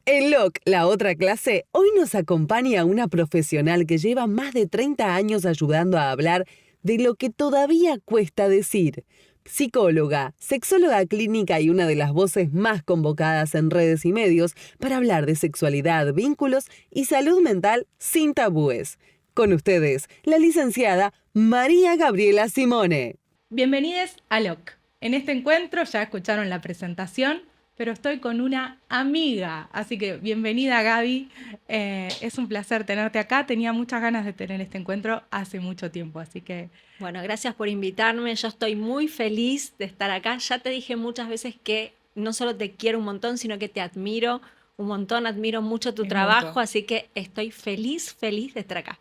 En LOC, la otra clase, hoy nos acompaña una profesional que lleva más de 30 años ayudando a hablar de lo que todavía cuesta decir. Psicóloga, sexóloga clínica y una de las voces más convocadas en redes y medios para hablar de sexualidad, vínculos y salud mental sin tabúes. Con ustedes, la licenciada María Gabriela Simone. Bienvenidos a LOC. En este encuentro ya escucharon la presentación, pero estoy con una amiga, así que bienvenida Gaby. Es un placer tenerte acá. Tenía muchas ganas de tener este encuentro hace mucho tiempo, así que... Bueno, gracias por invitarme. Yo estoy muy feliz de estar acá. Ya te dije muchas veces que no solo te quiero un montón, sino que te admiro un montón, admiro mucho tu trabajo, mutuo. así que estoy feliz de estar acá.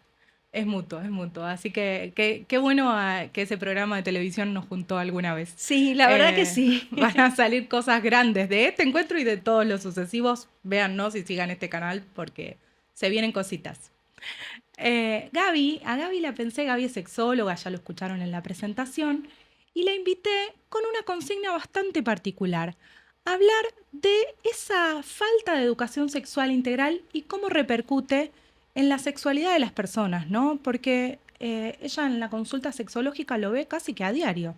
Es mutuo. Así que qué bueno que ese programa de televisión nos juntó alguna vez. Sí, la verdad que sí. Van a salir cosas grandes de este encuentro y de todos los sucesivos. Véannos y sigan este canal porque se vienen cositas. A Gaby la pensé, Gaby es sexóloga, ya lo escucharon en la presentación, y la invité con una consigna bastante particular. Hablar de esa falta de educación sexual integral y cómo repercute en la sexualidad de las personas, ¿no? Porque ella en la consulta sexológica lo ve casi que a diario.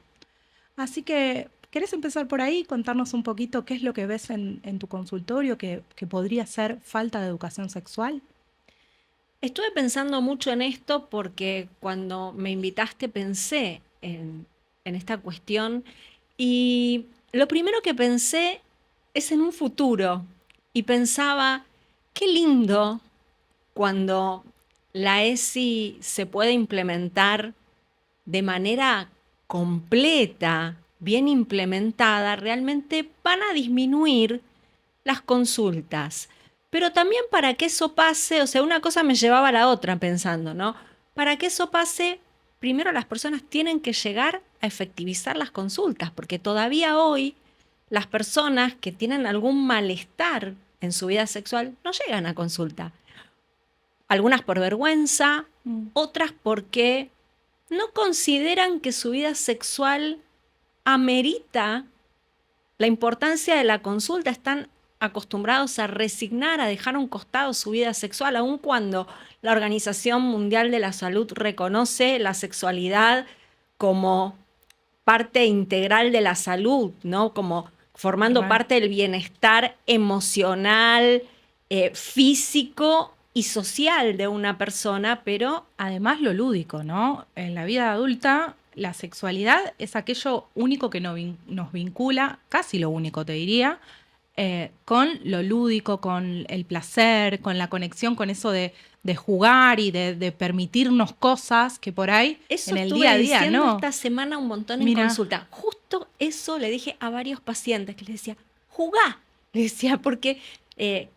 Así que, ¿querés empezar por ahí? Contarnos un poquito qué es lo que ves en tu consultorio que podría ser falta de educación sexual. Estuve pensando mucho en esto porque cuando me invitaste pensé en esta cuestión y lo primero que pensé es en un futuro y pensaba, qué lindo cuando la ESI se puede implementar de manera completa, bien implementada, realmente van a disminuir las consultas. Pero también para que eso pase, o sea, una cosa me llevaba a la otra pensando, ¿no? Para que eso pase, primero las personas tienen que llegar a efectivizar las consultas, porque todavía hoy las personas que tienen algún malestar en su vida sexual no llegan a consulta. Algunas por vergüenza, otras porque no consideran que su vida sexual amerita la importancia de la consulta. Están acostumbrados a resignar, a dejar a un costado su vida sexual, aun cuando la Organización Mundial de la Salud reconoce la sexualidad como parte integral de la salud, ¿no? Como formando parte del bienestar emocional, físico y social de una persona, pero... Además lo lúdico, ¿no? En la vida adulta, la sexualidad es aquello único que nos vincula, casi lo único te diría, con lo lúdico, con el placer, con la conexión, con eso de jugar y de permitirnos cosas que por ahí eso en el día a día, diciendo ¿no? Esta semana un montón en consulta. Justo eso le dije a varios pacientes que les decía, jugá, les decía, porque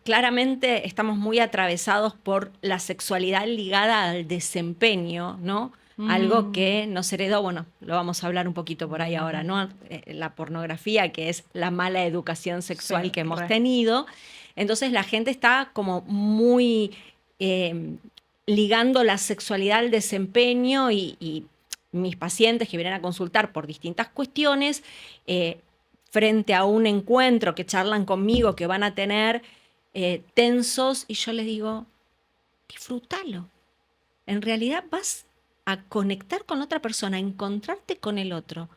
claramente estamos muy atravesados por la sexualidad ligada al desempeño, ¿no? Algo que nos heredó, bueno, lo vamos a hablar un poquito por ahí ahora, ¿no? La pornografía, que es la mala educación sexual que hemos tenido. Entonces la gente está como muy ligando la sexualidad al desempeño y mis pacientes que vienen a consultar por distintas cuestiones, frente a un encuentro que charlan conmigo, que van a tener tensos, y yo les digo, disfrútalo. En realidad vas a conectar con otra persona, a encontrarte con el otro,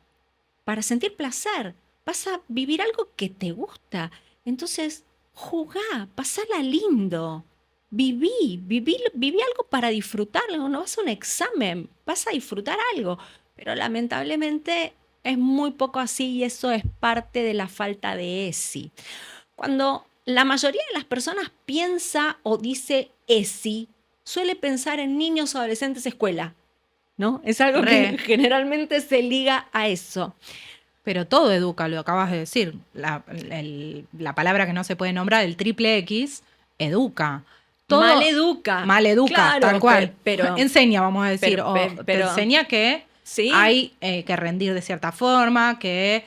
para sentir placer. Vas a vivir algo que te gusta. Entonces, jugá, pasala lindo. Viví algo para disfrutarlo. No vas a un examen, vas a disfrutar algo. Pero lamentablemente es muy poco así y eso es parte de la falta de ESI. Cuando la mayoría de las personas piensa o dice ESI, suele pensar en niños, adolescentes, escuela, ¿no? Es algo que generalmente se liga a eso. Pero todo educa, lo acabas de decir. La palabra que no se puede nombrar, el triple X, educa. Todo Maleduca. Claro, tal cual. Pero enseña, vamos a decir. pero te enseña que ¿sí? Hay que rendir de cierta forma, que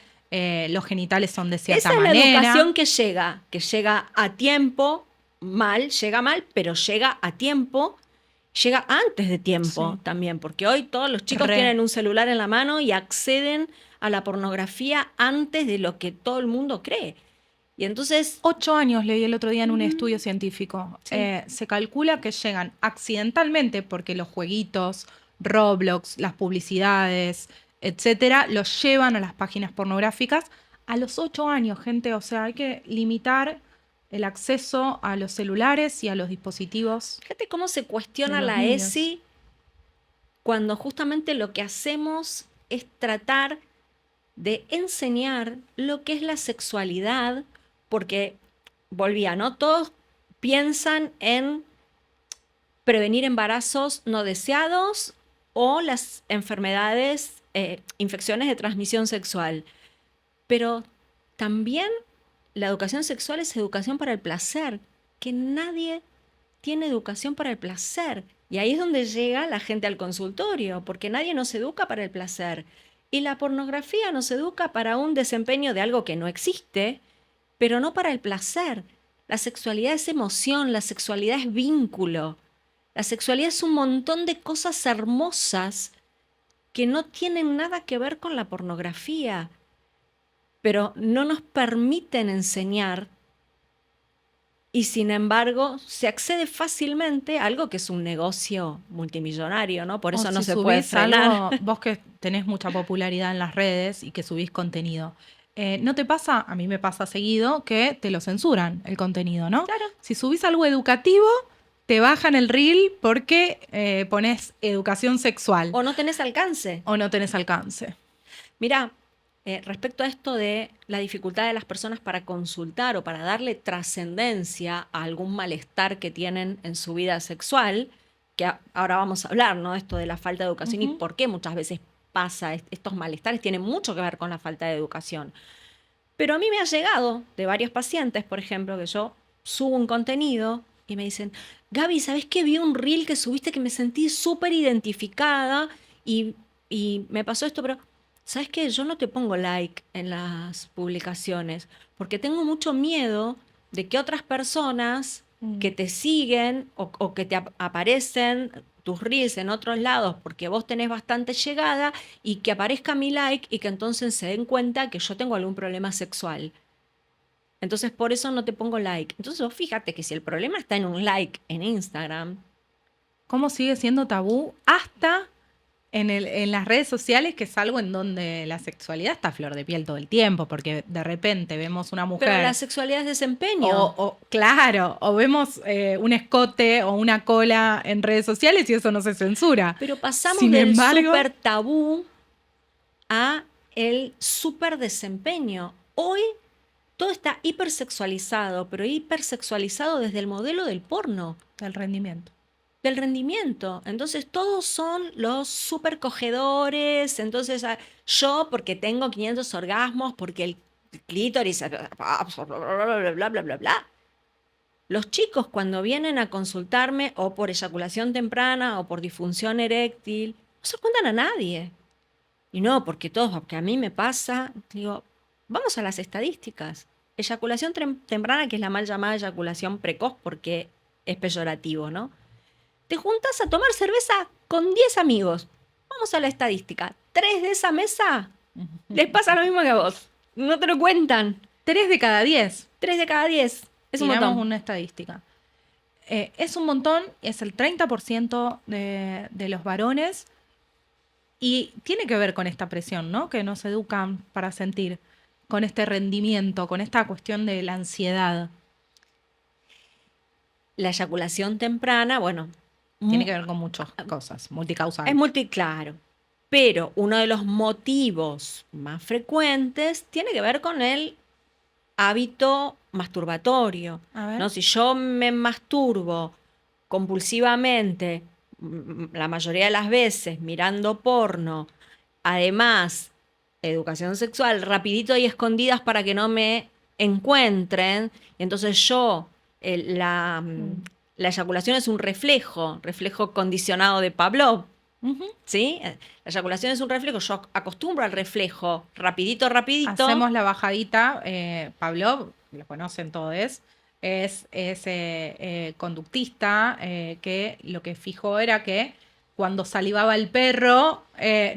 los genitales son de cierta manera. Esa es la educación que llega a tiempo, llega mal, pero llega a tiempo. Llega antes de tiempo también, porque hoy todos los chicos tienen un celular en la mano y acceden a la pornografía antes de lo que todo el mundo cree. Y Y entonces, 8 años leí el otro día en un estudio científico. Sí. Se calcula que llegan accidentalmente, porque los jueguitos, Roblox, las publicidades, etcétera, los llevan a las páginas pornográficas a los 8 años, gente. O sea, hay que limitar el acceso a los celulares y a los dispositivos. fíjate cómo se cuestiona De los la niños. ESI cuando justamente lo que hacemos es tratar de enseñar lo que es la sexualidad, porque, volvía, ¿no? Todos piensan en prevenir embarazos no deseados o las enfermedades, infecciones de transmisión sexual. Pero también la educación sexual es educación para el placer, que nadie tiene educación para el placer. Y ahí es donde llega la gente al consultorio, porque nadie nos educa para el placer. Y la pornografía nos educa para un desempeño de algo que no existe, pero no para el placer. La sexualidad es emoción, la sexualidad es vínculo. La sexualidad es un montón de cosas hermosas que no tienen nada que ver con la pornografía, pero no nos permiten enseñar y sin embargo se accede fácilmente a algo que es un negocio multimillonario, ¿no? Por eso O no si se puede subís frenar. algo, vos que tenés mucha popularidad en las redes y que subís contenido, ¿no te pasa? A mí me pasa seguido que te lo censuran el contenido, ¿no? Claro. Si subís algo educativo, te bajan el reel porque pones educación sexual O no tenés alcance. o no tenés alcance. Mira, respecto a esto de la dificultad de las personas para consultar o para darle trascendencia a algún malestar que tienen en su vida sexual, que ahora vamos a hablar, ¿no? Esto de la falta de educación y Ujú. por qué muchas veces pasa, estos malestares tienen mucho que ver con la falta de educación. Pero a mí me ha llegado de varios pacientes, por ejemplo, que yo subo un contenido y me dicen, Gaby, ¿sabes qué? Vi un reel que subiste que me sentí súper identificada y me pasó esto, pero ¿sabes qué? Yo no te pongo like en las publicaciones porque tengo mucho miedo de que otras personas que te siguen o que te aparecen tus reels en otros lados porque vos tenés bastante llegada y que aparezca mi like y que entonces se den cuenta que yo tengo algún problema sexual. Entonces por eso no te pongo like. Entonces vos fíjate que si el problema está en un like en Instagram, ¿Cómo sigue siendo tabú hasta en las redes sociales, que es algo en donde la sexualidad está a flor de piel todo el tiempo? Porque de repente vemos una mujer... pero la sexualidad es desempeño. Claro, o vemos un escote o una cola en redes sociales y eso no se censura. Pero pasamos Sin del embargo- súper tabú a el súper desempeño. Hoy todo está hipersexualizado, pero hipersexualizado desde el modelo del porno, El rendimiento. del rendimiento. Entonces todos son los súper cogedores. Entonces yo porque tengo 500 orgasmos, porque el clítoris, bla, bla, bla, bla. Los chicos cuando vienen a consultarme o por eyaculación temprana o por disfunción eréctil, no se cuentan a nadie. Y no, porque a mí me pasa, digo, vamos a las estadísticas. Eyaculación temprana, que es la mal llamada eyaculación precoz porque es peyorativo, ¿no? Te juntas a tomar cerveza con 10 amigos. Vamos a la estadística. 3 de esa mesa les pasa lo mismo que a vos. No te lo cuentan. 3 de cada 10. 3 de cada 10. Es un Tiramos montón. una estadística. Es un montón, es el 30% de los varones y tiene que ver con esta presión, ¿no? Que nos educan para sentir, con este rendimiento, con esta cuestión de la ansiedad. La eyaculación temprana, bueno, Tiene que ver con muchas cosas, multicausal. es multiclaro. Pero uno de los motivos más frecuentes tiene que ver con el hábito masturbatorio. A ver. ¿No? Si yo me masturbo compulsivamente, la mayoría de las veces mirando porno, además, educación sexual, rapidito y escondidas para que no me encuentren, entonces yo, la eyaculación es un reflejo condicionado de Pavlov. Ujú. ¿Sí? La eyaculación es un reflejo, yo acostumbro al reflejo, rapidito, rapidito. Hacemos la bajadita. Pablo, lo conocen todos, es ese conductista que lo que fijó era que cuando salivaba el perro,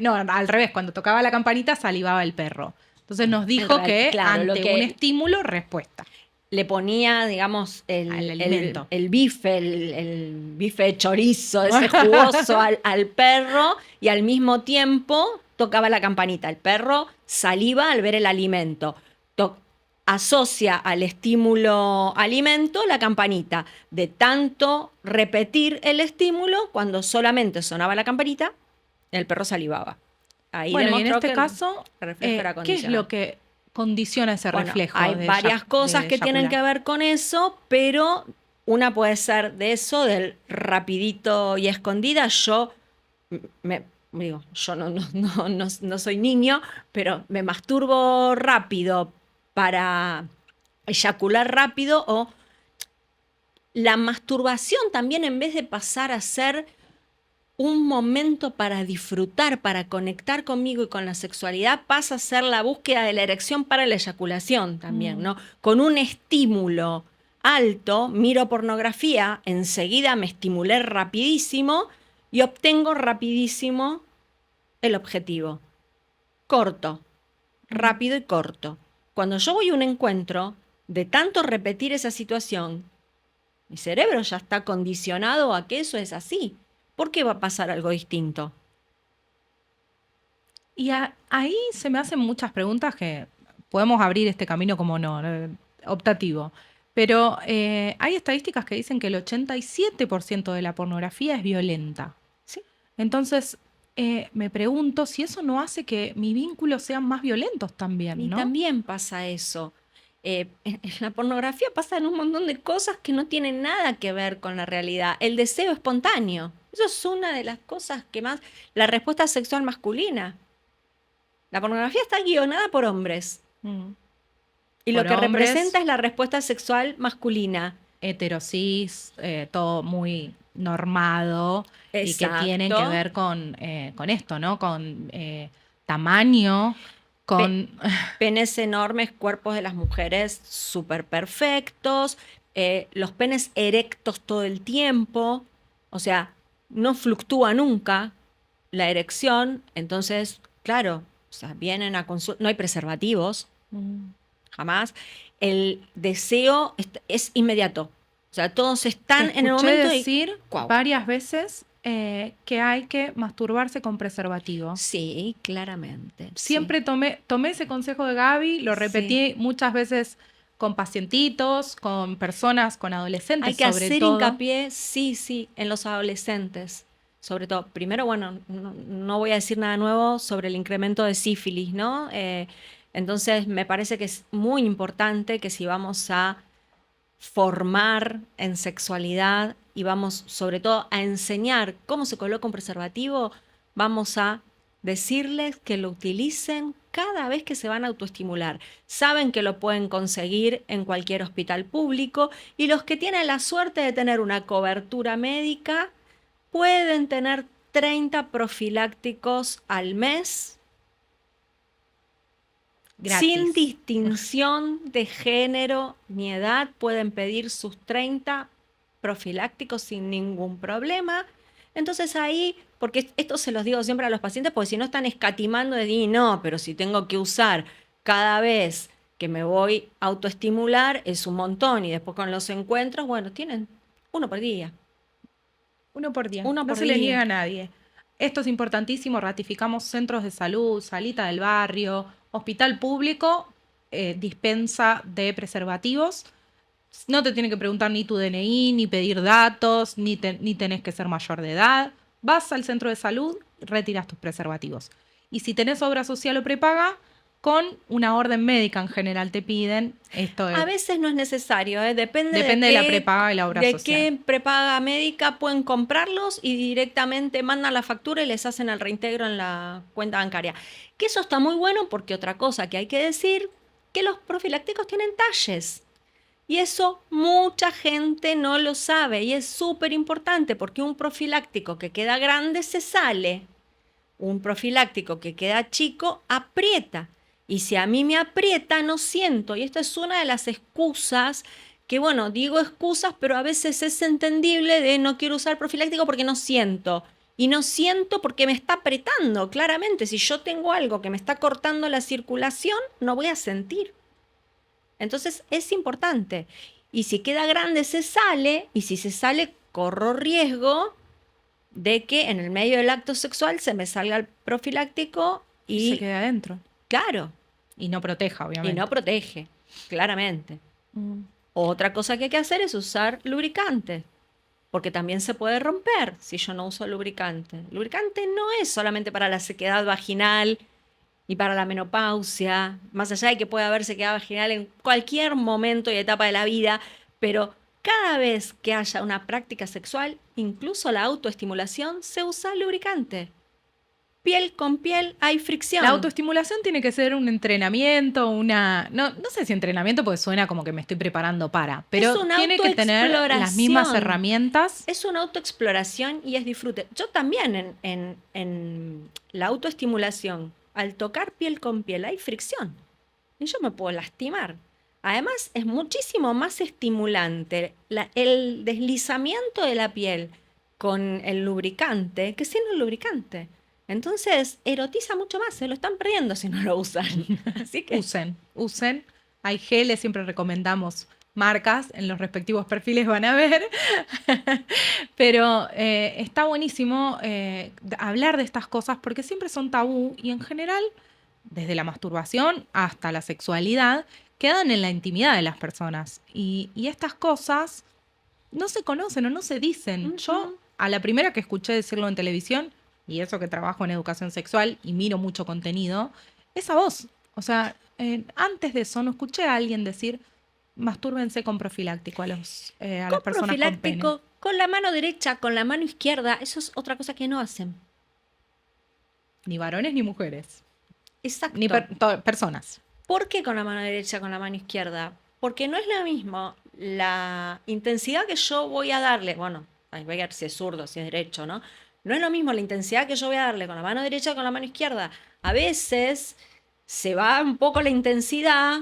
no, al revés, cuando tocaba la campanita salivaba el perro. Entonces nos dijo que Claro, lo ante que- un estímulo, respuesta. Le ponía, digamos, Al alimento. el bife, el bife de chorizo, ese jugoso al perro, y al mismo tiempo tocaba la campanita. El perro saliva al ver el alimento. Asocia al estímulo alimento la campanita. De tanto repetir el estímulo, cuando solamente sonaba la campanita, el perro salivaba. Ahí Bueno, y en demostró este que caso, el reflejo era ¿qué es condicional. lo que condiciona ese Bueno, reflejo? hay de varias cosas de que tienen que eyacular? ver con eso, pero una puede ser de eso, del rapidito y escondida. Yo yo no soy niño, pero me masturbo rápido para eyacular rápido, o la masturbación también, en vez de pasar a ser un momento para disfrutar, para conectar conmigo y con la sexualidad, pasa a ser la búsqueda de la erección para la eyaculación también, ¿no? Con un estímulo alto, miro pornografía, enseguida me estimulé rapidísimo y obtengo rapidísimo el objetivo. Corto, rápido y corto. Cuando yo voy a un encuentro, de tanto repetir esa situación, mi cerebro ya está condicionado a que eso es así. ¿Por qué va a pasar algo distinto? Y ahí se me hacen muchas preguntas que podemos abrir este camino como optativo. Pero hay estadísticas que dicen que el 87% de la pornografía es violenta. Sí. Entonces, me pregunto si eso no hace que mis vínculos sean más violentos también, Y ¿no? también pasa eso. En la pornografía pasan un montón de cosas que no tienen nada que ver con la realidad. El deseo espontáneo. Eso es una de las cosas que más... La respuesta sexual masculina. La pornografía está guionada por hombres. Mm. Y lo Por que hombres. representa es la respuesta sexual masculina. Heterosis, todo muy normado y que tienen que Exacto. ver con esto, ¿no? Con tamaño, con... Penes enormes, cuerpos de las mujeres súper perfectos, los penes erectos todo el tiempo, o sea, no fluctúa nunca la erección, entonces, claro, o sea, vienen a consulta, no hay preservativos, jamás. El deseo es inmediato, o sea, todos están en el Escuché momento decir ¡guau! varias veces que hay que masturbarse con preservativo. Sí, claramente. Siempre tomé ese consejo de Gaby, lo repetí muchas veces con pacientitos, con personas, con adolescentes Hay que sobre hacer todo. hincapié, sí, en los adolescentes. Sobre todo, primero, bueno, no voy a decir nada nuevo sobre el incremento de sífilis, ¿no? Entonces, me parece que es muy importante que si vamos a formar en sexualidad y vamos sobre todo a enseñar cómo se coloca un preservativo, vamos a decirles que lo utilicen cada vez que se van a autoestimular. Saben que lo pueden conseguir en cualquier hospital público, y los que tienen la suerte de tener una cobertura médica pueden tener 30 profilácticos al mes. Gratis. Sin distinción de género ni edad, pueden pedir sus 30 profilácticos sin ningún problema. Entonces ahí, porque esto se los digo siempre a los pacientes, porque si no están escatimando de decir, no, pero si tengo que usar cada vez que me voy a autoestimular, es un montón, y después con los encuentros, bueno, tienen uno por día. Uno por día. Uno No por se le día. niega a nadie. Esto es importantísimo. Ratificamos centros de salud, salita del barrio, hospital público, dispensa de preservativos. No te tiene que preguntar ni tu DNI, ni pedir datos, ni tenés que ser mayor de edad. Vas al centro de salud, retiras tus preservativos. Y si tenés obra social o prepaga, con una orden médica en general te piden. Esto A veces no es necesario, depende de la prepaga y la obra de social. qué prepaga médica pueden comprarlos, y directamente mandan la factura y les hacen el reintegro en la cuenta bancaria. Que eso está muy bueno, porque otra cosa que hay que decir, que los profilácticos tienen talles. Y eso mucha gente no lo sabe, y es súper importante, porque un profiláctico que queda grande se sale. Un profiláctico que queda chico aprieta. Y si a mí me aprieta, no siento. Y esta es una de las excusas que, bueno, digo excusas, pero a veces es entendible, de no quiero usar profiláctico porque no siento. y no siento porque me está apretando. Claramente, si yo tengo algo que me está cortando la circulación, no voy a sentir. Entonces es importante. Y si queda grande, se sale, y si se sale, corro riesgo de que en el medio del acto sexual se me salga el profiláctico Y se y, quede adentro. claro, Y no proteja, y obviamente. no protege, claramente. Mm. Otra cosa que hay que hacer es usar lubricante, porque también se puede romper si yo no uso lubricante. Lubricante no es solamente para la sequedad vaginal y para la menopausia, más allá de que pueda haber sequedad vaginal en cualquier momento y etapa de la vida, pero cada vez que haya una práctica sexual, incluso la autoestimulación, se usa lubricante. Piel con piel hay fricción. La autoestimulación tiene que ser un entrenamiento, no sé si entrenamiento porque suena como que me estoy preparando para, pero Es una tiene que tener las mismas autoexploración. herramientas. Es una autoexploración y es disfrute. Yo también en la autoestimulación, al tocar piel con piel, hay fricción. Y yo me puedo lastimar. Además, es muchísimo más estimulante el deslizamiento de la piel con el lubricante que sin el lubricante. Entonces, erotiza mucho más. Se lo están perdiendo si no lo usan. Así que Usen. Hay geles, siempre recomendamos marcas, en los respectivos perfiles van a ver. Pero está buenísimo hablar de estas cosas porque siempre son tabú y en general, desde la masturbación hasta la sexualidad, quedan en la intimidad de las personas. Y estas cosas no se conocen o no se dicen. Yo, a la primera que escuché decirlo en televisión, y eso que trabajo en educación sexual y miro mucho contenido, es a vos. O sea, antes de eso no escuché a alguien decir, mastúrbense con profiláctico a las con personas con pene. profiláctico, con la mano derecha, con la mano izquierda, eso es otra cosa que no hacen. Ni varones ni mujeres. Exacto. Ni personas. ¿Por qué con la mano derecha, con la mano izquierda? Porque no es lo mismo la intensidad que yo voy a darle, bueno, hay que ver si es zurdo, si es derecho, ¿no? No es lo mismo la intensidad que yo voy a darle con la mano derecha que con la mano izquierda. A veces se va un poco la intensidad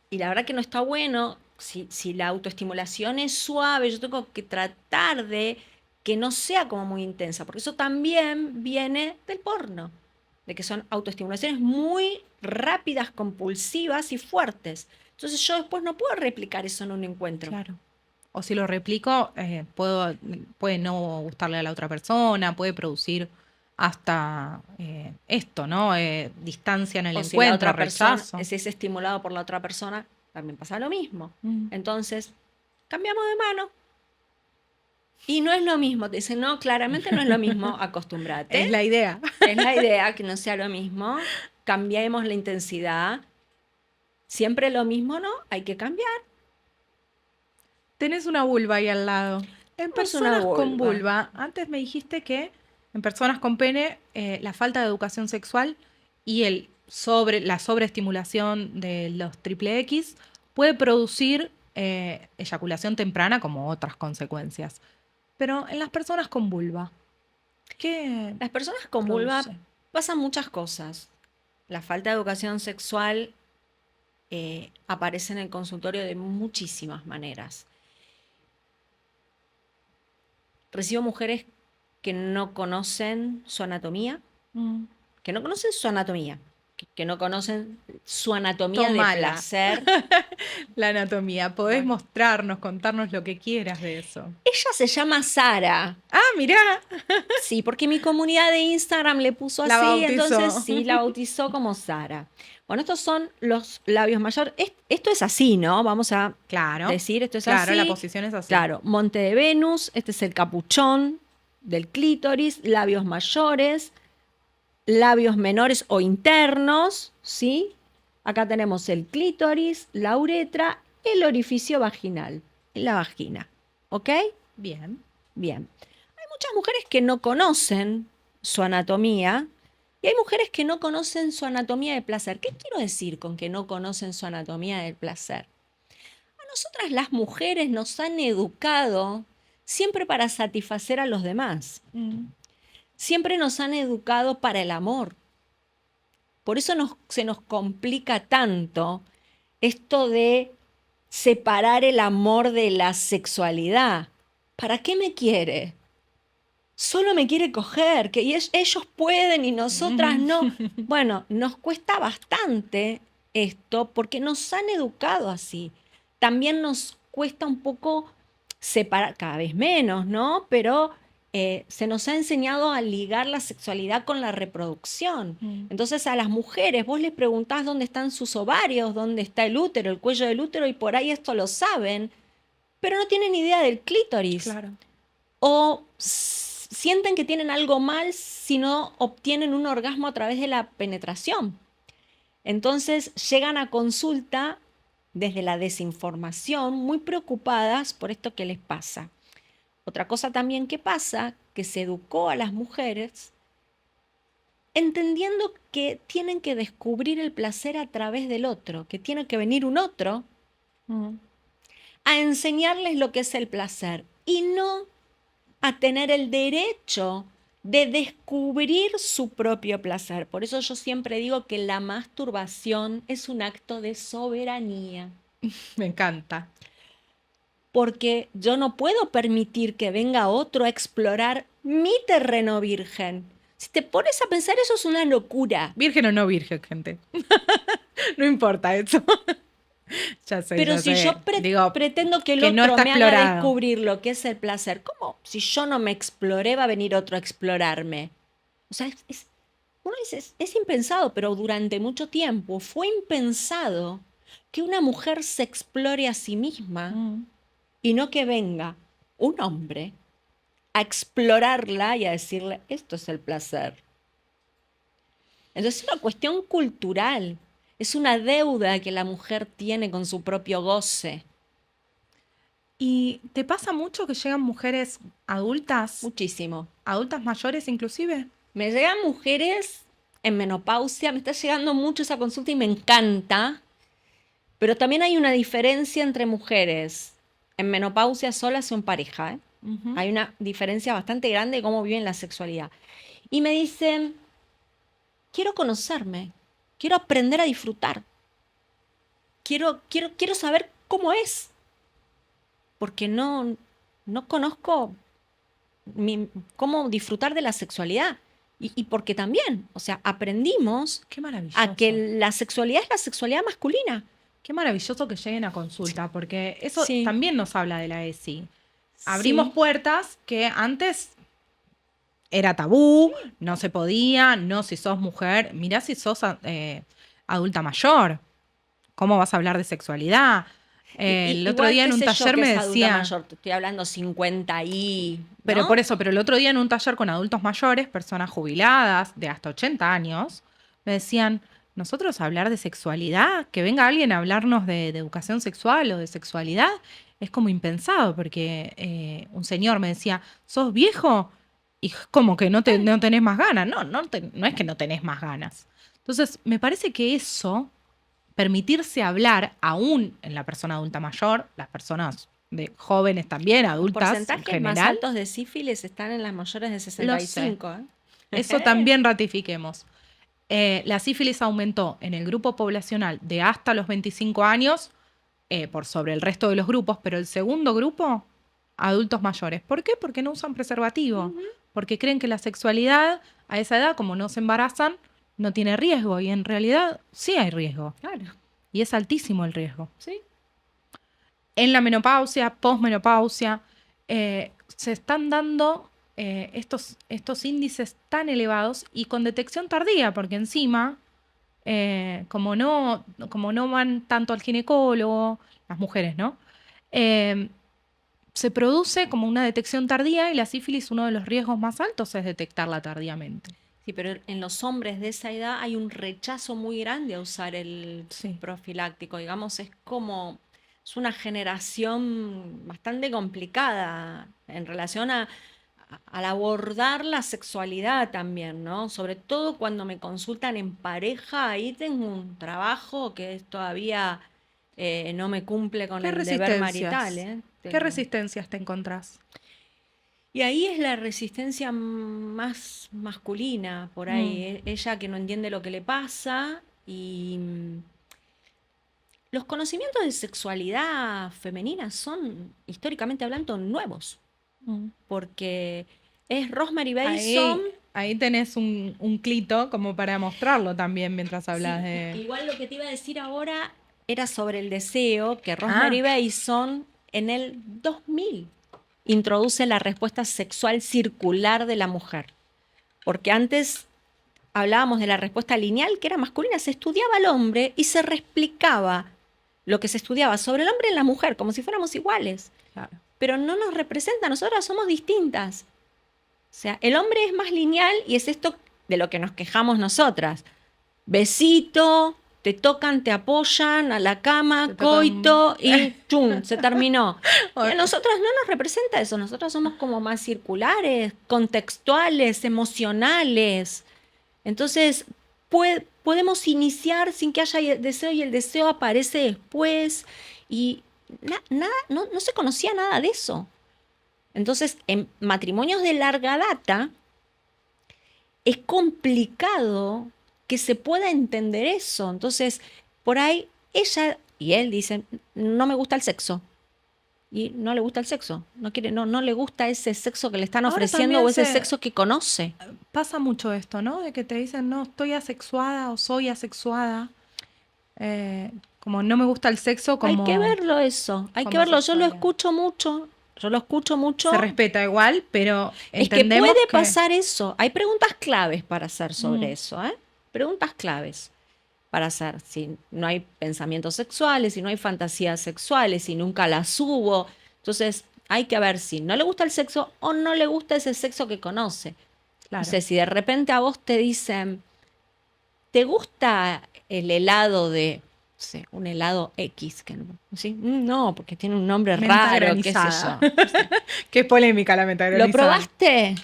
y la verdad que no está bueno. Si la autoestimulación es suave, yo tengo que tratar de que no sea como muy intensa, porque eso también viene del porno, de que son autoestimulaciones muy rápidas, compulsivas y fuertes. Entonces yo después no puedo replicar eso en un encuentro. Claro. O si lo replico, puede no gustarle a la otra persona, puede producir hasta esto, ¿no? Distancia en el O si la encuentro, otra persona rechazo. es estimulado por la otra persona, también pasa lo mismo. Mm. Entonces, cambiamos de mano. Y no es lo mismo. Te dicen, no, claramente no es lo mismo, acostúmbrate. Es la idea. Es la idea que no sea lo mismo. Cambiemos la intensidad. Siempre lo mismo, ¿no? Hay que cambiar. Tenés una vulva ahí al lado. En ¿Cómo es una personas con vulva? vulva, antes me dijiste que en personas con pene, la falta de educación sexual y la sobreestimulación de los triple X puede producir eyaculación temprana como otras consecuencias. Pero en las personas con vulva, ¿qué Las personas con vulva produce? pasan muchas cosas. La falta de educación sexual aparece en el consultorio de muchísimas maneras. Recibo mujeres que no conocen su anatomía, Mm. que no conocen su anatomía, que no conocen su anatomía de Tomala. placer. La anatomía. Podés Bueno. mostrarnos, contarnos lo que quieras de eso. Ella se llama Sara. Ah, mirá. Sí, porque mi comunidad de Instagram le puso La así, bautizó. entonces sí, la bautizó como Sara. Bueno, estos son los labios mayores. Esto es así, ¿no? Vamos a Claro. decir, esto es Claro, así. la posición es así. Claro, monte de Venus, este es el capuchón del clítoris, labios mayores, labios menores o internos, ¿sí? Acá tenemos el clítoris, la uretra, el orificio vaginal, la vagina, ¿ok? Bien. Bien. Hay muchas mujeres que no conocen su anatomía y hay mujeres que no conocen su anatomía del placer. ¿Qué quiero decir con que no conocen su anatomía del placer? A nosotras las mujeres nos han educado siempre para satisfacer a los demás. Mm. Siempre nos han educado para el amor. Por eso se nos complica tanto esto de separar el amor de la sexualidad. ¿Para qué me quiere? solo me quiere coger, que ellos pueden y nosotras no. Bueno, nos cuesta bastante esto porque nos han educado así. También nos cuesta un poco separar, cada vez menos, ¿no? Pero se nos ha enseñado a ligar la sexualidad con la reproducción. Entonces a las mujeres vos les preguntás dónde están sus ovarios, dónde está el útero, el cuello del útero, y por ahí esto lo saben, pero no tienen idea del clítoris. Claro. O sienten que tienen algo mal si no obtienen un orgasmo a través de la penetración. Entonces llegan a consulta desde la desinformación, muy preocupadas por esto que les pasa. Otra cosa también que pasa, que se educó a las mujeres entendiendo que tienen que descubrir el placer a través del otro, que tiene que venir un otro a enseñarles lo que es el placer y no a tener el derecho de descubrir su propio placer. Por eso yo siempre digo que la masturbación es un acto de soberanía. Me encanta. Porque yo no puedo permitir que venga otro a explorar mi terreno virgen. Si te pones a pensar, eso es una locura. Virgen o no virgen, gente. No importa eso. Ya sé, Pero ya si sé. yo Digo, pretendo que el que no otro está me haga explorado. descubrir lo que es el placer, ¿cómo? Si yo no me exploré, va a venir otro a explorarme. O sea, uno dice, es impensado, pero durante mucho tiempo fue impensado que una mujer se explore a sí misma y no que venga un hombre a explorarla y a decirle, esto es el placer. Entonces es una cuestión cultural, es una deuda que la mujer tiene con su propio goce. ¿Y te pasa mucho que llegan mujeres adultas, Muchísimo. adultas mayores inclusive? Me llegan mujeres en menopausia, me está llegando mucho esa consulta y me encanta, pero también hay una diferencia entre mujeres en menopausia solas o en pareja, ¿eh? Hay una diferencia bastante grande de cómo viven la sexualidad. Y me dicen, quiero conocerme, quiero aprender a disfrutar, quiero saber cómo es, porque no conozco cómo disfrutar de la sexualidad. Y porque también, o sea, aprendimos Qué maravilloso. a que la sexualidad es la sexualidad masculina. Qué maravilloso que lleguen a consulta, porque eso Sí. también nos habla de la ESI. Abrimos Sí. puertas que antes era tabú, no se podía, no si sos mujer, mirá si sos adulta mayor, ¿cómo vas a hablar de sexualidad? El otro Igual, día en qué un sé yo taller que me es adulta decía, mayor, te estoy hablando 50 y... pero ¿no? por eso, pero el otro día en un taller con adultos mayores, personas jubiladas de hasta 80 años, me decían, nosotros hablar de sexualidad, que venga alguien a hablarnos de educación sexual o de sexualidad, es como impensado, porque un señor me decía, ¿sos viejo? Y como que no tenés más ganas. No es que no tenés más ganas. Entonces, me parece que eso, permitirse hablar aún en la persona adulta mayor, las personas de jóvenes también, Los adultas en porcentajes más general, altos de sífilis están en las mayores de 65. ¿Eh? eso también ratifiquemos. La sífilis aumentó en el grupo poblacional de hasta los 25 años por sobre el resto de los grupos, pero el segundo grupo, adultos mayores. ¿Por qué? Porque no usan preservativo, porque creen que la sexualidad a esa edad, como no se embarazan, no tiene riesgo, y en realidad sí hay riesgo, Claro, y es altísimo el riesgo. sí. En la menopausia, posmenopausia, se están dando estos índices tan elevados y con detección tardía, porque encima, como no van tanto al ginecólogo, las mujeres, ¿no? Se produce como una detección tardía y la sífilis, uno de los riesgos más altos es detectarla tardíamente. Sí, pero en los hombres de esa edad hay un rechazo muy grande a usar el Sí. profiláctico. Digamos, es una generación bastante complicada en relación al abordar la sexualidad también, ¿no? Sobre todo cuando me consultan en pareja, ahí tengo un trabajo que es todavía no me cumple con ¿Qué el deber resistencias? marital, ¿eh? ¿Qué resistencias te encontrás? Y ahí es la resistencia más masculina, por ahí. Ella que no entiende lo que le pasa y los conocimientos de sexualidad femenina son, históricamente hablando, nuevos, porque Es Rosemary Ahí, Bason. ahí tenés un clito como para mostrarlo también mientras hablas Sí, de... igual lo que te iba a decir ahora era sobre el deseo, que Ah, Rosemary Bason en el 2000 introduce la respuesta sexual circular de la mujer. Porque antes hablábamos de la respuesta lineal, que era masculina, se estudiaba al hombre y se reexplicaba lo que se estudiaba sobre el hombre y la mujer, como si fuéramos iguales. claro. Pero no nos representa, nosotras somos distintas. O sea, el hombre es más lineal y es esto de lo que nos quejamos nosotras. Besito, te tocan, te apoyan a la cama, Te tocan- coito y ¡chum! Se terminó. Y Ay. a nosotras no nos representa eso, nosotros somos como más circulares, contextuales, emocionales. Entonces, podemos iniciar sin que haya deseo y el deseo aparece después y nada, no se conocía nada de eso. Entonces, en matrimonios de larga data, es complicado que se pueda entender eso. Entonces, por ahí ella y él dicen, no me gusta el sexo. Y no le gusta el sexo. No quiere, no le gusta ese sexo que le están Ahora ofreciendo también o ese sexo que conoce. pasa mucho esto, ¿no? De que te dicen, no, estoy asexuada o soy asexuada. Como no me gusta el sexo, como Hay que verlo eso. Hay que como verlo. sexualidad. Yo lo escucho mucho. Se respeta igual, pero Es que entendemos puede que... pasar eso. Hay preguntas claves para hacer sobre Mm. eso, ¿eh? Preguntas claves para hacer. Si no hay pensamientos sexuales, si no hay fantasías sexuales, si nunca las hubo. Entonces, hay que ver si no le gusta el sexo o no le gusta ese sexo que conoce. Claro. No sé, si de repente a vos te dicen, ¿te gusta el helado de, no sé, un helado X? Que no, ¿sí? No, porque tiene un nombre Menta raro, qué sé granizada. yo. No sé. Qué polémica la menta ¿Lo granizada. probaste?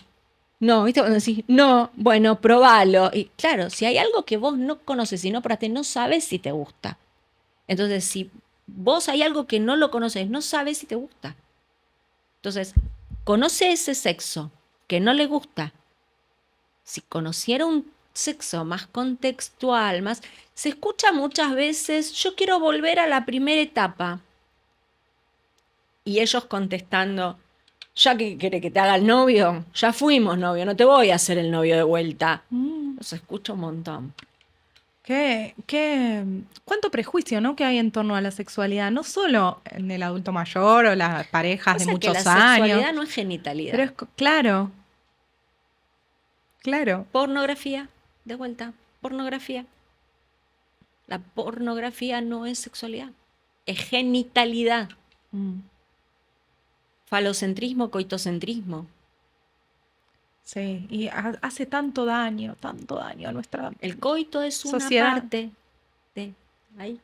No, ¿viste? Cuando decís, no, bueno, probalo. Y claro, si hay algo que vos no conoces y no probaste, no sabes si te gusta. Entonces, si vos hay algo que no lo conoces, no sabes si te gusta. Entonces, conoce ese sexo que no le gusta. Si conociera un sexo más contextual, más... Se escucha muchas veces, yo quiero volver a la primera etapa. Y ellos contestando, ¿ya que quiere que te haga el novio? Ya fuimos novio, no te voy a hacer el novio de vuelta. Los escucho un montón. Cuánto prejuicio, ¿no? Que hay en torno a la sexualidad, no solo en el adulto mayor o las parejas de Pasa que muchos la años. sexualidad no es genitalidad. Pero es claro, claro. Pornografía, de vuelta, pornografía. La pornografía no es sexualidad, es genitalidad. Mm, Falocentrismo, coitocentrismo. sí, y hace tanto daño a nuestra El coito es una sociedad. parte de ahí.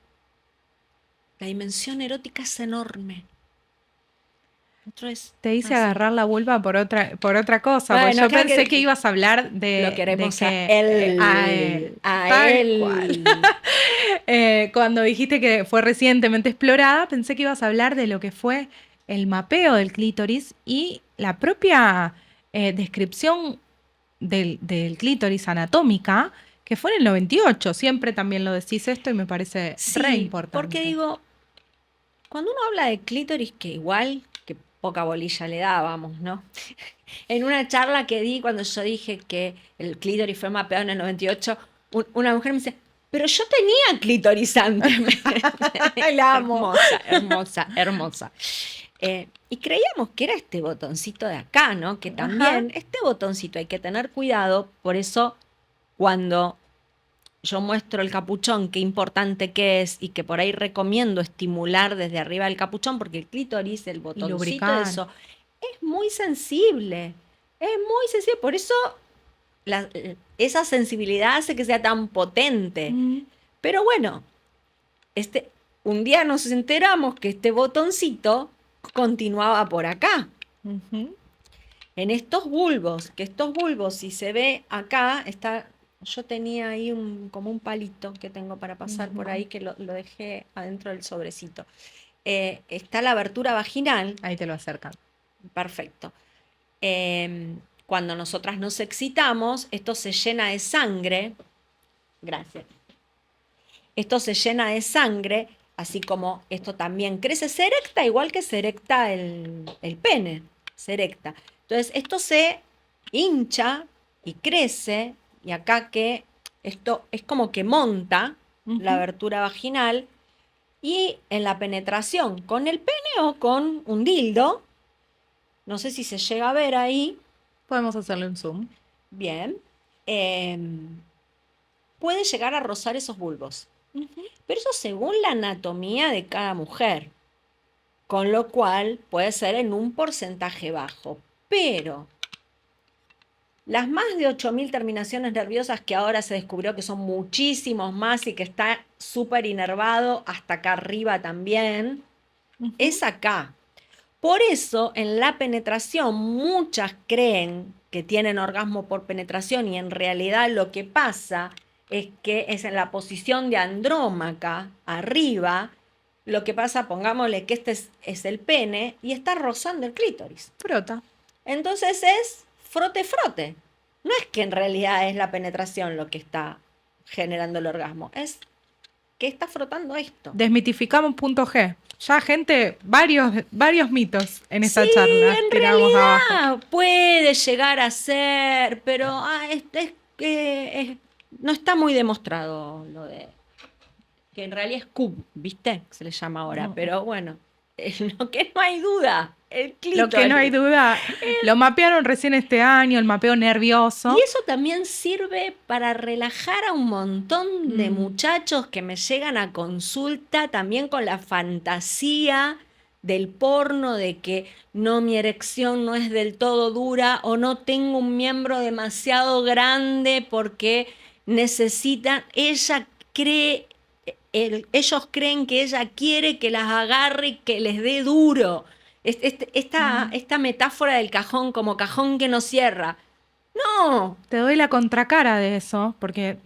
La dimensión erótica es enorme. Otro es Te hice así. agarrar la vulva por otra cosa, porque Bueno, yo acá pensé que- que ibas a hablar de, Lo queremos de a que él. a él, A tal él. cual. Cuando dijiste que fue recientemente explorada, pensé que ibas a hablar de lo que fue el mapeo del clítoris y la propia descripción del clítoris anatómica, que fue en el 98. Siempre también lo decís esto y me parece Sí, re importante. porque digo, cuando uno habla de clítoris, que igual, que poca bolilla le dábamos, ¿no? En una charla que di cuando yo dije que el clítoris fue mapeado en el 98, una mujer me dice, pero yo tenía clítoris antes. La amo. Hermosa, hermosa, hermosa. Y creíamos que era este botoncito de acá, ¿no? Que también, este botoncito hay que tener cuidado, por eso cuando yo muestro el capuchón, qué importante que es y que por ahí recomiendo estimular desde arriba del capuchón, porque el clítoris, el botoncito de lubricar. eso, es muy sensible. Es muy sensible. Por eso esa sensibilidad hace que sea tan potente. Mm. Pero bueno, un día nos enteramos que este botoncito continuaba por acá. Ujú. En estos bulbos, que estos bulbos, si se ve acá, yo tenía ahí como un palito que tengo para pasar por ahí, que lo dejé adentro del sobrecito. Está la abertura vaginal, Ahí te lo acercan. perfecto. Cuando nosotras nos excitamos, esto se llena de sangre. Gracias. Esto se llena de sangre, así como esto también crece, se erecta igual que se erecta el pene, se erecta. Entonces, esto se hincha y crece, y acá que esto es como que monta la abertura vaginal, y en la penetración con el pene o con un dildo, no sé si se llega a ver ahí, Podemos hacerle un zoom. bien, puede llegar a rozar esos bulbos. Pero eso según la anatomía de cada mujer, con lo cual puede ser en un porcentaje bajo. Pero las más de 8.000 terminaciones nerviosas que ahora se descubrió que son muchísimos más y que está súper inervado hasta acá arriba también, es acá. Por eso en la penetración muchas creen que tienen orgasmo por penetración y en realidad lo que pasa es que es en la posición de andrómaca, arriba, lo que pasa, pongámosle que este es el pene y está rozando el clítoris. Frota. Entonces es frote-frote. No es que en realidad es la penetración lo que está generando el orgasmo, es que está frotando esto. Desmitificamos punto G. Ya, gente, varios mitos en esta Sí, charla. en Tiramos abajo. realidad puede llegar a ser, pero no está muy demostrado lo de que en realidad es cub, ¿viste? Se le llama ahora, No. pero bueno, lo que no hay duda, el clítoris. Lo que no hay duda, lo mapearon recién este año, el mapeo nervioso. Y eso también sirve para relajar a un montón de muchachos que me llegan a consulta también con la fantasía del porno, de que no, mi erección no es del todo dura o no tengo un miembro demasiado grande porque necesitan, ellos creen que ella quiere que las agarre y que les dé duro. Esta metáfora del cajón como cajón que no cierra. No, Te doy la contracara de eso, porque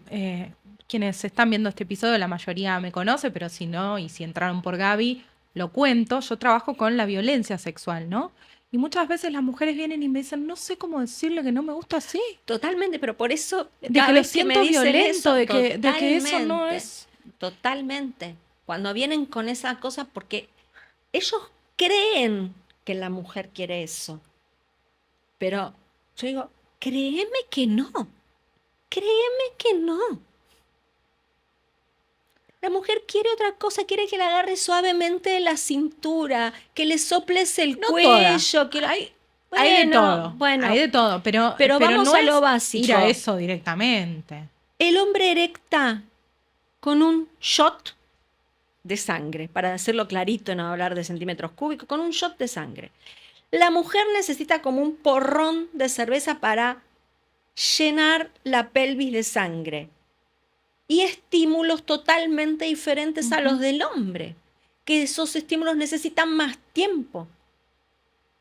quienes están viendo este episodio, la mayoría me conoce, pero si no, y si entraron por Gaby, lo cuento. Yo trabajo con la violencia sexual, ¿no? Y muchas veces las mujeres vienen y me dicen, no sé cómo decirle que no me gusta así. totalmente, pero por eso De cada que lo vez me siento dicen violento, eso, de que eso no totalmente, es. totalmente. Cuando vienen con esa cosa, porque ellos creen que la mujer quiere eso. Pero yo digo, créeme que no. Créeme que no. La mujer quiere otra cosa, quiere que la agarre suavemente de la cintura, que le soples el No cuello, toda. que Hay de Bueno, todo. bueno. Hay de todo, pero vamos no a lo es básico. ir a eso directamente. El hombre erecta con un shot de sangre, para hacerlo clarito, no hablar de centímetros cúbicos, con un shot de sangre. La mujer necesita como un porrón de cerveza para llenar la pelvis de sangre. Y estímulos totalmente diferentes a los del hombre, que esos estímulos necesitan más tiempo.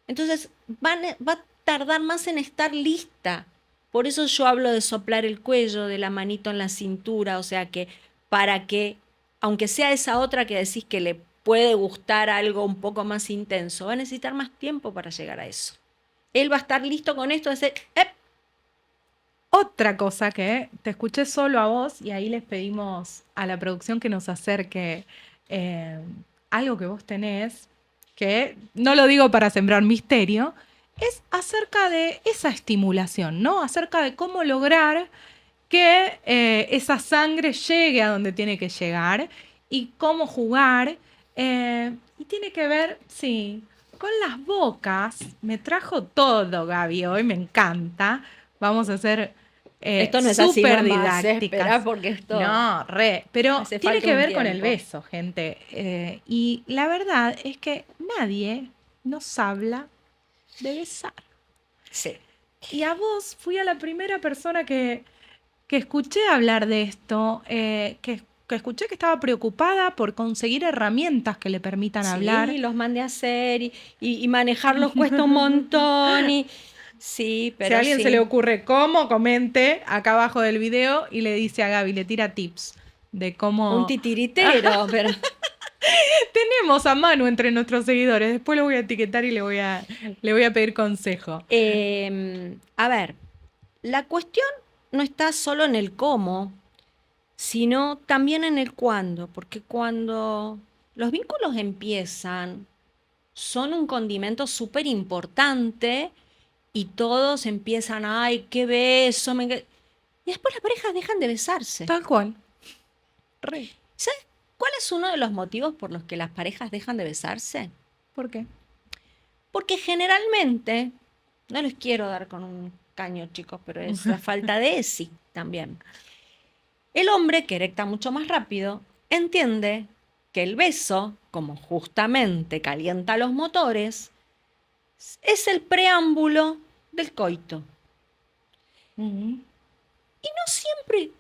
Entonces va a tardar más en estar lista. Por eso yo hablo de soplar el cuello, de la manito en la cintura, o sea que para que, aunque sea esa otra que decís que le puede gustar algo un poco más intenso, va a necesitar más tiempo para llegar a eso. Él va a estar listo con esto de decir, Otra cosa que te escuché solo a vos y ahí les pedimos a la producción que nos acerque algo que vos tenés, que no lo digo para sembrar misterio, es acerca de esa estimulación, ¿no? Acerca de cómo lograr que esa sangre llegue a donde tiene que llegar y cómo jugar. Y tiene que ver, sí, con las bocas. Me trajo todo, Gaby, hoy me encanta. Vamos a hacer esto no es así súper nomás, didácticas. espera porque esto No, pero hace tiene falta que un ver con el tiempo. beso, gente. Y la verdad es que nadie nos habla de besar. Sí. Y a vos fui a la primera persona que escuché hablar de esto, que escuché que estaba preocupada por conseguir herramientas que le permitan hablar. Sí, los mandé a hacer y manejarlos cuesta un montón. Sí, pero Si a alguien sí. se le ocurre cómo, comente acá abajo del video y le dice a Gaby, le tira tips de cómo... Un titiritero, pero Tenemos a Manu entre nuestros seguidores, después lo voy a etiquetar y le voy a pedir consejo. a ver, la cuestión no está solo en el cómo, sino también en el cuándo, porque cuando los vínculos empiezan, son un condimento súper importante y todos empiezan, ay, qué beso. Y después las parejas dejan de besarse. Tal cual. Re. ¿Sabes cuál es uno de los motivos por los que las parejas dejan de besarse? ¿Por qué? Porque generalmente, no les quiero dar con un caño, chicos, pero es la falta de ESI también. El hombre, que erecta mucho más rápido, entiende que el beso, como justamente calienta los motores, es el preámbulo del coito. Ujú. Y no siempre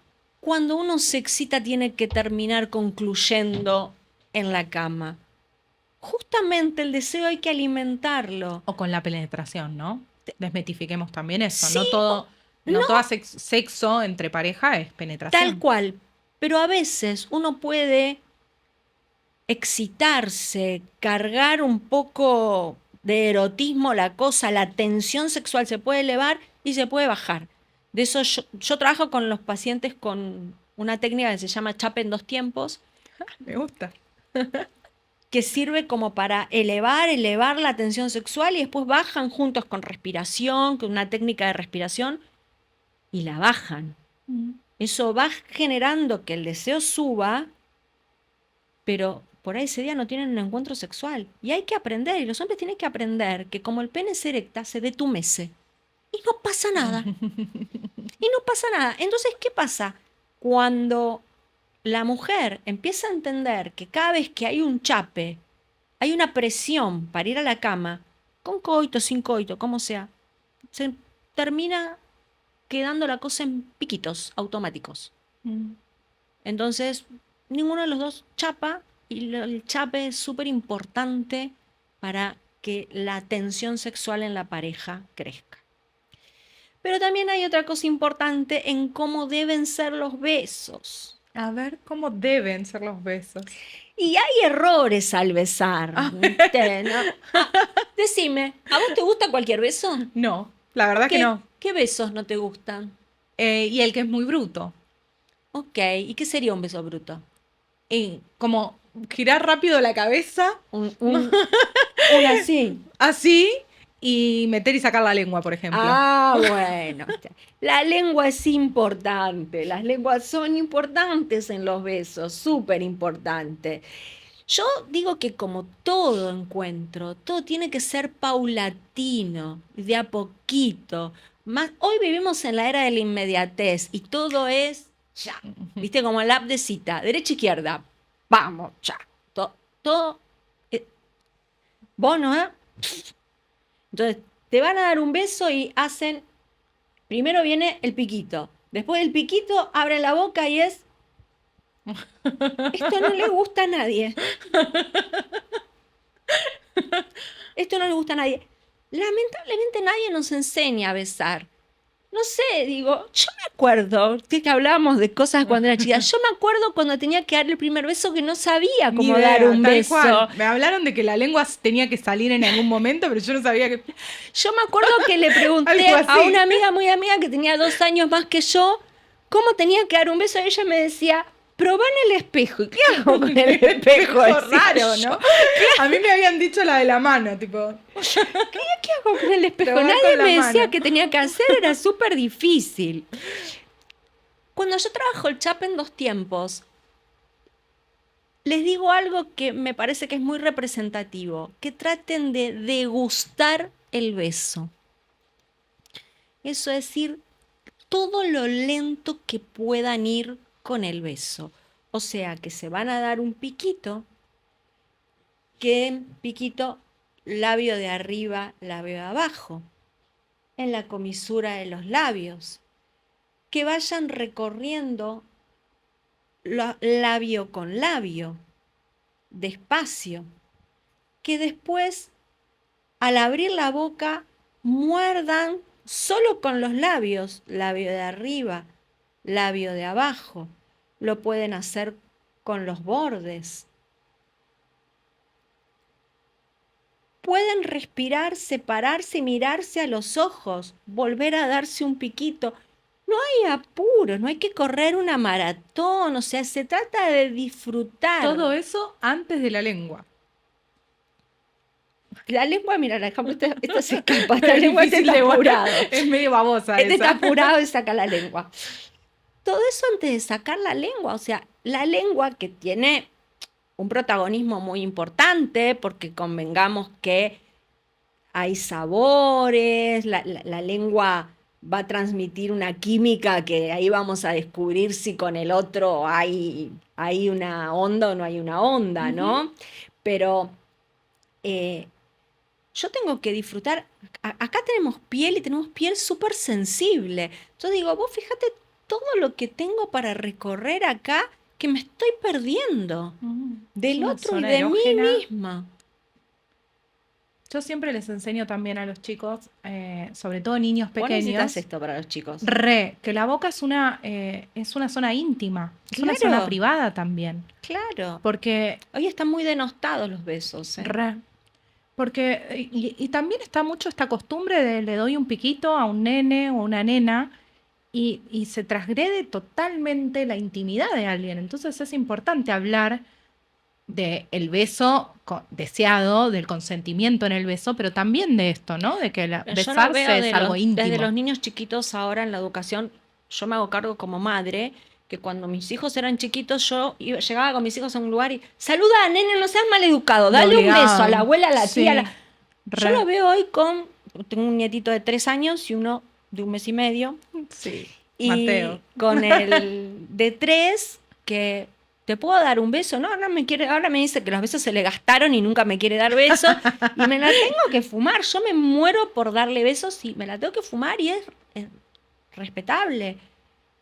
cuando uno se excita tiene que terminar concluyendo en la cama. Justamente el deseo hay que alimentarlo. O con la penetración, ¿no? Desmitifiquemos también eso. Sí, No todo, no. no todo sexo entre pareja es penetración. Tal cual. Pero a veces uno puede excitarse, cargar un poco de erotismo la cosa, la tensión sexual se puede elevar y se puede bajar. De eso yo trabajo con los pacientes con una técnica que se llama chape en 2 tiempos, Me gusta. que sirve como para elevar la tensión sexual y después bajan juntos con respiración, con una técnica de respiración, y la bajan. Eso va generando que el deseo suba, pero por ahí ese día no tienen un encuentro sexual. Y hay que aprender, y los hombres tienen que aprender que como el pene se erecta, se detumece. Y no pasa nada. Y no pasa nada. Entonces, ¿qué pasa? Cuando la mujer empieza a entender que cada vez que hay un chape, hay una presión para ir a la cama, con coito, sin coito, como sea, se termina quedando la cosa en piquitos automáticos. Entonces, ninguno de los dos chapa y el chape es súper importante para que la tensión sexual en la pareja crezca. Pero también hay otra cosa importante en cómo deben ser los besos. A ver, ¿cómo deben ser los besos? Y hay errores al besar. ¿Viste? ¿No? Decime, ¿a vos te gusta cualquier beso? No, la verdad que no. ¿Qué besos no te gustan? Y el que es muy bruto. Ok, ¿y qué sería un beso bruto? Como girar rápido la cabeza, Un así. así, y meter y sacar la lengua, por ejemplo. Ah, bueno. La lengua es importante. Las lenguas son importantes en los besos, súper importante. Yo digo que como todo encuentro, todo tiene que ser paulatino, de a poquito. Hoy vivimos en la era de la inmediatez y todo es ya. ¿Viste? Como la app de cita, derecha, izquierda. Vamos, ya. Todo. Vos, ¿no? Entonces, te van a dar un beso y hacen. Primero viene el piquito. Después del piquito, abren la boca y es. Esto no le gusta a nadie. Esto no le gusta a nadie. Lamentablemente nadie nos enseña a besar. No sé, digo, yo me acuerdo, que hablábamos de cosas cuando era chica, yo me acuerdo cuando tenía que dar el primer beso que no sabía cómo dar un beso. Cual. Me hablaron de que la lengua tenía que salir en algún momento, pero yo no sabía que... Yo me acuerdo que le pregunté a una amiga muy amiga que tenía 2 años más que yo, cómo tenía que dar un beso, y ella me decía... Probá en el espejo. ¿Y qué hago con el espejo? Es raro, ¿no? A mí me habían dicho la de la mano, tipo... ¿Qué hago con el espejo? Nadie me decía que tenía que hacer, era súper difícil. Cuando yo trabajo el chape en 2 tiempos, les digo algo que me parece que es muy representativo, que traten de degustar el beso. Eso es decir, todo lo lento que puedan ir con el beso. O sea, que se van a dar un piquito, piquito, labio de arriba, labio de abajo, en la comisura de los labios, que vayan recorriendo labio con labio, despacio, que después, al abrir la boca, muerdan solo con los labios, labio de arriba, labio de abajo. Lo pueden hacer con los bordes. Pueden respirar, separarse y mirarse a los ojos, volver a darse un piquito. No hay apuros, no hay que correr una maratón, o sea, se trata de disfrutar. Todo eso antes de la lengua. La lengua, mira, la dejamos, esta se escapa, esta Es lengua difícil está de apurado. Es medio babosa Este esa. está apurado y saca la lengua. Todo eso antes de sacar la lengua, o sea, la lengua que tiene un protagonismo muy importante, porque convengamos que hay sabores, la lengua va a transmitir una química que ahí vamos a descubrir si con el otro hay una onda o no hay una onda, ¿no? Pero yo tengo que disfrutar, acá tenemos piel y tenemos piel súper sensible. Yo digo, vos fíjate todo lo que tengo para recorrer acá que me estoy perdiendo Es del una otro y zona de mí erógena. misma. Yo siempre les enseño también a los chicos, sobre todo niños Vos necesitas pequeños, esto para los chicos. que la boca es una zona íntima, es una zona Claro. privada también. Claro. Porque, Hoy están muy denostados los besos, ¿eh? y también está mucho esta costumbre de le doy un piquito a un nene o una nena y se transgrede totalmente la intimidad de alguien. Entonces es importante hablar del beso deseado, del consentimiento en el beso, pero también de esto, ¿no? De que Yo lo besarse veo es algo desde íntimo. los niños chiquitos ahora en la educación. Yo me hago cargo como madre que cuando mis hijos eran chiquitos yo llegaba con mis hijos a un lugar y saluda, nene, no seas maleducado, Lo dale un beso a obligaban. la abuela, a la Sí, tía. Yo re. lo veo hoy tengo un nietito de 3 años y uno de 1 mes y medio. Sí, Y Mateo. con el de 3, que te puedo dar un beso, no, ahora me dice que los besos se le gastaron y nunca me quiere dar besos y me la tengo que fumar. Yo me muero por darle besos y me la tengo que fumar y es respetable.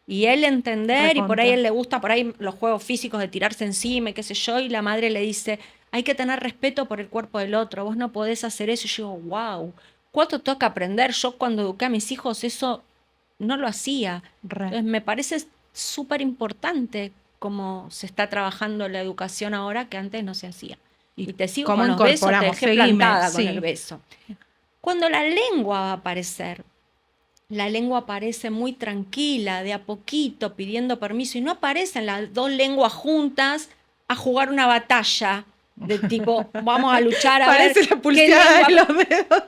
Y él entender, y por ahí Recontra. él le gusta por ahí los juegos físicos de tirarse encima, y qué sé yo, y la madre le dice, hay que tener respeto por el cuerpo del otro, vos no podés hacer eso. Y yo digo, wow, ¿cuánto tengo que aprender? Yo cuando eduqué a mis hijos eso no lo hacía. Re. Entonces me parece súper importante cómo se está trabajando la educación ahora que antes no se hacía. Y te sigo cómo con los besos, te incorporamos, dejé seguime, plantada con sí. el beso. Cuando la lengua va a aparecer, la lengua aparece muy tranquila, de a poquito, pidiendo permiso, y no aparecen las dos lenguas juntas a jugar una batalla de tipo, vamos a luchar a Parece ver la qué pulseada de lengua. los dedos.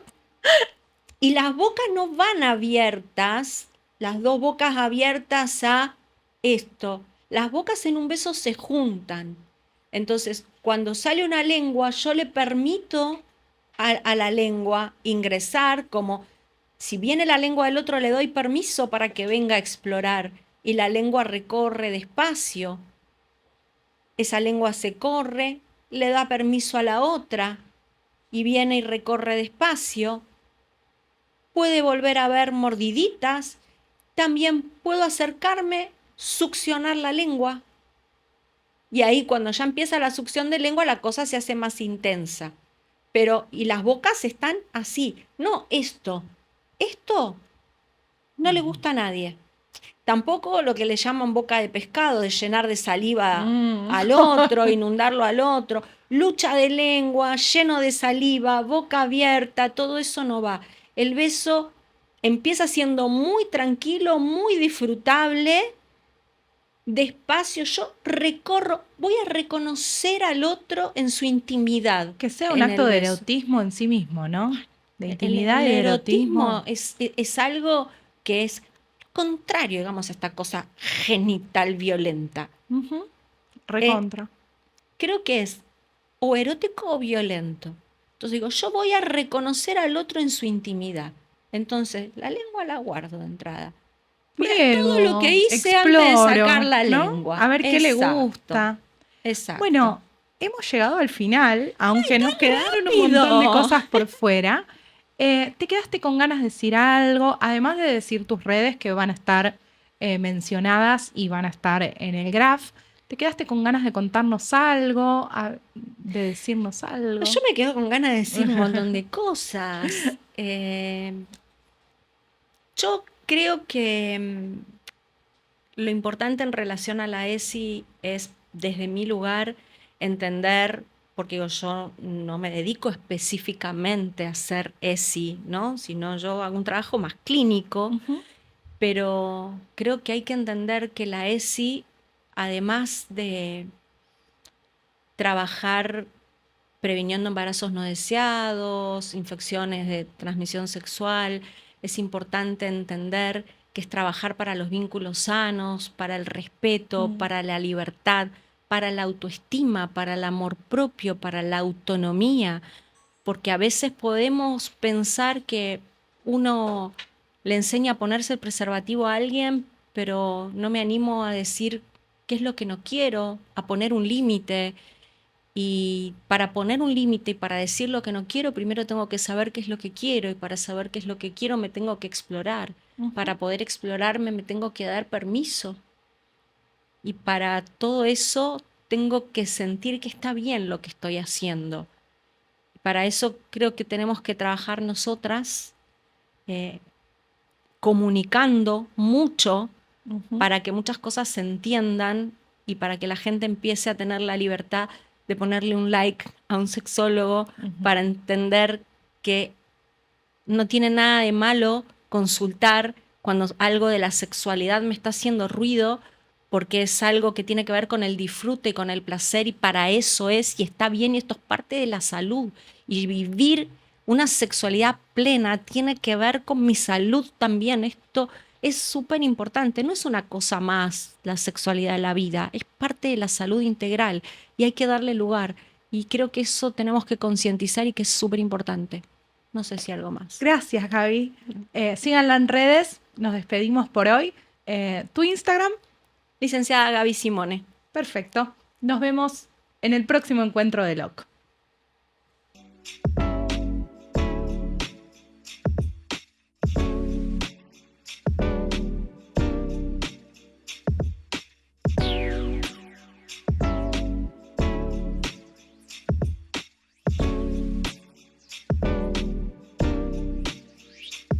Y las bocas no van abiertas, las dos bocas abiertas a esto. Las bocas en un beso se juntan. Entonces, cuando sale una lengua, yo le permito a la lengua ingresar, como si viene la lengua del otro, le doy permiso para que venga a explorar. Y la lengua recorre despacio. Esa lengua se corre, le da permiso a la otra y viene y recorre despacio. Puede volver a haber mordiditas. También puedo acercarme, succionar la lengua. Y ahí cuando ya empieza la succión de lengua, la cosa se hace más intensa. Pero, y las bocas están así. No, esto no le gusta a nadie. Tampoco lo que le llaman boca de pescado, de llenar de saliva al otro, inundarlo al otro. Lucha de lengua, lleno de saliva, boca abierta, todo eso no va. El beso empieza siendo muy tranquilo, muy disfrutable. Despacio, yo voy a reconocer al otro en su intimidad. Que sea un en acto el de beso. erotismo en sí mismo, ¿no? De intimidad El y de erotismo erotismo. es algo que es contrario, digamos, a esta cosa genital violenta. Ujú. Recontra. Creo que es o erótico o violento. Entonces digo, yo voy a reconocer al otro en su intimidad. Entonces, la lengua la guardo de entrada. Mira todo lo que hice antes de exploro, sacar la ¿no? lengua. A ver qué le Exacto, gusta. Exacto. Bueno, hemos llegado al final, aunque nos quedaron un montón de rápido! cosas por fuera. ¿Te quedaste con ganas de decir algo? Además de decir tus redes que van a estar mencionadas y van a estar en el graph. ¿Te quedaste con ganas de contarnos algo? De decirnos algo? Yo me quedo con ganas de decir un montón de cosas. Yo creo que lo importante en relación a la ESI es, desde mi lugar, entender, porque yo no me dedico específicamente a hacer ESI, ¿no? Sino yo hago un trabajo más clínico, pero creo que hay que entender que la ESI, además de trabajar previniendo embarazos no deseados, infecciones de transmisión sexual. Es importante entender que es trabajar para los vínculos sanos, para el respeto, para la libertad, para la autoestima, para el amor propio, para la autonomía, porque a veces podemos pensar que uno le enseña a ponerse el preservativo a alguien, pero no me animo a decir qué es lo que no quiero, a poner un límite. Y para poner un límite y para decir lo que no quiero, primero tengo que saber qué es lo que quiero, y para saber qué es lo que quiero me tengo que explorar. Para poder explorarme me tengo que dar permiso. Y para todo eso tengo que sentir que está bien lo que estoy haciendo. Para eso creo que tenemos que trabajar nosotras comunicando mucho para que muchas cosas se entiendan y para que la gente empiece a tener la libertad de ponerle un like a un sexólogo, para entender que no tiene nada de malo consultar cuando algo de la sexualidad me está haciendo ruido, porque es algo que tiene que ver con el disfrute y con el placer, y para eso es, y está bien, y esto es parte de la salud. Y vivir una sexualidad plena tiene que ver con mi salud también. Esto es súper importante, no es una cosa más la sexualidad de la vida, es parte de la salud integral y hay que darle lugar. Y creo que eso tenemos que concientizar y que es súper importante. No sé si algo más. Gracias, Gaby. Síganla en redes. Nos despedimos por hoy. ¿Tu Instagram? Licenciada Gaby Simone. Perfecto. Nos vemos en el próximo encuentro de LOC.